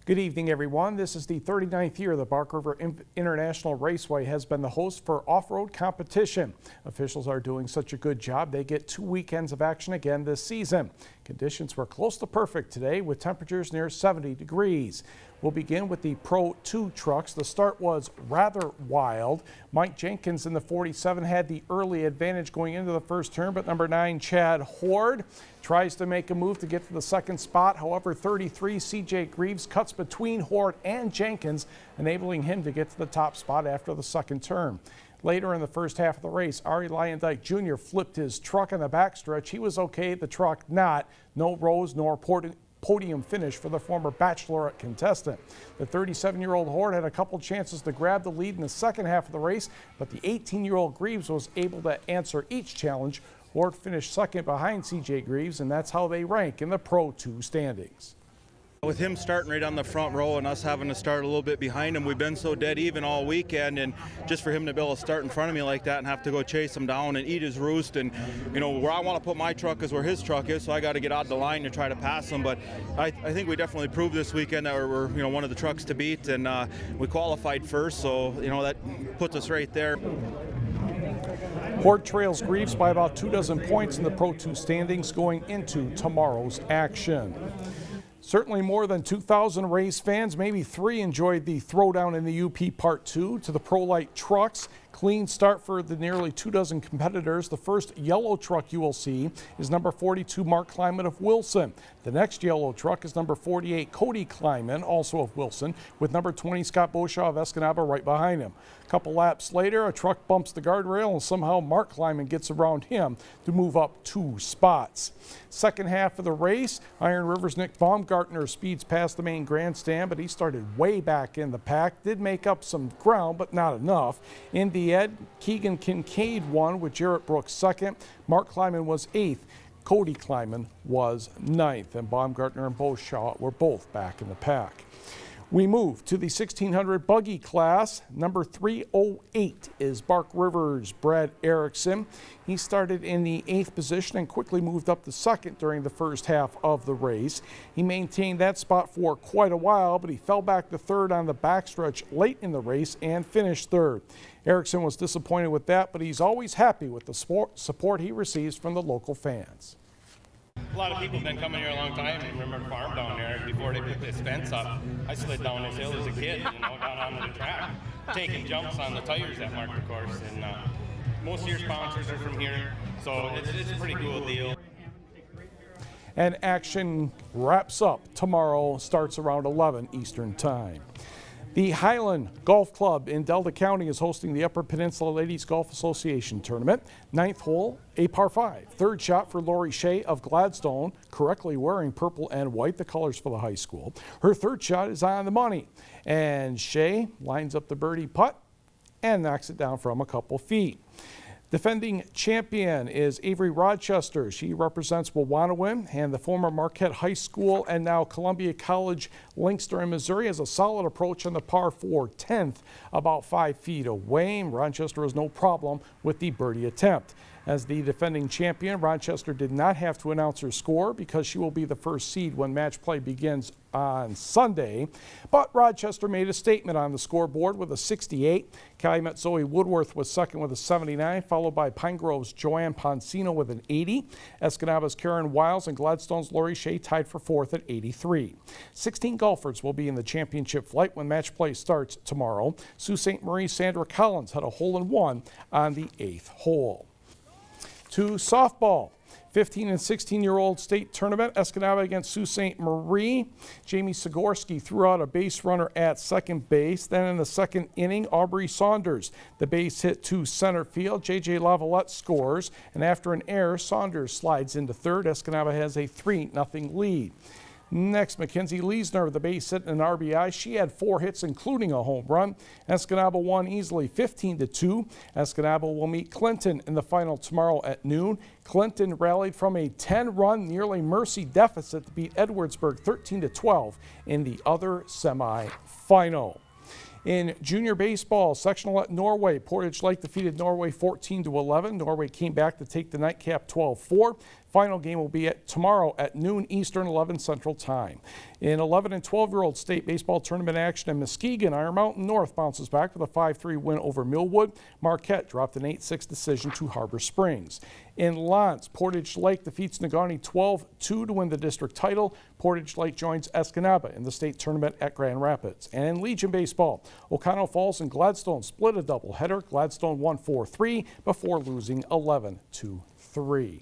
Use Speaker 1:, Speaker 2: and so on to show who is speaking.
Speaker 1: Good evening, everyone. This is the 39th year the Bark River International Raceway has been the host for off-road competition. Officials are doing such a good job, they get 2 weekends of action again this season. Conditions were close to perfect today with temperatures near 70 degrees. We'll begin with the Pro 2 trucks. The start was rather wild. Mike Jenkins in the 47 had the early advantage going into the first turn, but number 9 Chad Horde tries to make a move to get to the second spot. However, 33 CJ Greaves cuts between Horde and Jenkins, enabling him to get to the top spot after the second turn. Later in the first half of the race, Ari Lyondike Jr. flipped his truck on the backstretch. He was okay, the truck not. No rows nor podium finish for the former Bachelorette contestant. The 37-year-old Horde had a couple chances to grab the lead in the second half of the race, but the 18-year-old Greaves was able to answer each challenge. Horde finished second behind CJ Greaves, and that's how they rank in the Pro 2 standings.
Speaker 2: With him starting right on the front row and us having to start a little bit behind him, we've been so dead even all weekend, and just for him to be able to start in front of me like that and have to go chase him down and eat his roost, and you know where I want to put my truck is where his truck is, so I got to get out the line to try to pass him. But I think we definitely proved this weekend that we're one of the trucks to beat, and we qualified first, so that puts us right there.
Speaker 1: Horde trails Greaves by about 24 points in the Pro 2 standings going into tomorrow's action. Certainly more than 2,000 race fans, maybe 3, enjoyed the throwdown in the UP Part 2 to the ProLite trucks. Clean start for the nearly 24 competitors. The first yellow truck you will see is number 42 Mark Kleiman of Wilson. The next yellow truck is number 48 Cody Kleiman, also of Wilson, with number 20 Scott Beauchamp of Escanaba right behind him. A couple laps later, a truck bumps the guardrail and somehow Mark Kleiman gets around him to move up 2 spots. Second half of the race, Iron River's Nick Baumgartner speeds past the main grandstand, but he started way back in the pack. Did make up some ground, but not enough. In the end, Keegan Kincaid won with Jarrett Brooks second. Mark Kleiman was 8th. Cody Kleiman was 9th, and Baumgartner and Beauchamp were both back in the pack. We move to the 1600 buggy class. Number 308 is Bark River's Brad Erickson. He started in the 8th position and quickly moved up to 2nd during the first half of the race. He maintained that spot for quite a while, but he fell back to 3rd on the backstretch late in the race and finished 3rd. Erickson was disappointed with that, but he's always happy with the support he receives from the local fans.
Speaker 3: A lot of people have been coming here a long time and remember farm down there before they put this fence up. I slid down this hill as a kid, down onto the track, taking jumps on the tires that marked the course. And most of your sponsors are from here, so it's a pretty cool deal.
Speaker 1: And action wraps up tomorrow, starts around 11 Eastern Time. The Highland Golf Club in Delta County is hosting the Upper Peninsula Ladies Golf Association Tournament. 9th hole, a par 5. Third shot for Lori Shea of Gladstone, correctly wearing purple and white, the colors for the high school. Her third shot is on the money, and Shea lines up the birdie putt and knocks it down from a couple feet. Defending champion is Avery Rochester. She represents Wawanoin, and the former Marquette High School and now Columbia College Linkster in Missouri has a solid approach on the par 4 10th, about 5 feet away. Rochester has no problem with the birdie attempt. As the defending champion, Rochester did not have to announce her score because she will be the first seed when match play begins on Sunday. But Rochester made a statement on the scoreboard with a 68. Calumet Zoe Woodworth was second with a 79, followed by Pine Grove's Joanne Poncino with an 80. Escanaba's Karen Wiles and Gladstone's Lori Shea tied for 4th at 83. 16 golfers will be in the championship flight when match play starts tomorrow. Sault Ste. Marie's Sandra Collins had a hole-in-one on the 8th hole. To softball. 15 and 16-year-old state tournament, Escanaba against Sault Ste. Marie. Jamie Sigorski threw out a base runner at second base. Then in the second inning, Aubrey Saunders, the base hit to center field. J.J. Lavalette scores, and after an error, Saunders slides into third. Escanaba has a 3-0 lead. Next, Mackenzie Leesner, the base hit and an RBI. She had 4 hits, including a home run. Escanaba won easily 15-2. Escanaba will meet Clinton in the final tomorrow at noon. Clinton rallied from a 10-run, nearly mercy deficit to beat Edwardsburg 13-12 in the other semifinal. In junior baseball, sectional at Norway, Portage Lake defeated Norway 14-11. Norway came back to take the nightcap 12-4. Final game will be tomorrow at noon Eastern, 11 Central Time. In 11 and 12-year-old state baseball tournament action in Muskegon, Iron Mountain North bounces back with a 5-3 win over Millwood. Marquette dropped an 8-6 decision to Harbor Springs. In Lance, Portage Lake defeats Negaunee 12-2 to win the district title. Portage Lake joins Escanaba in the state tournament at Grand Rapids. And in Legion baseball, O'Connell Falls and Gladstone split a doubleheader. Gladstone won 4-3 before losing 11-3.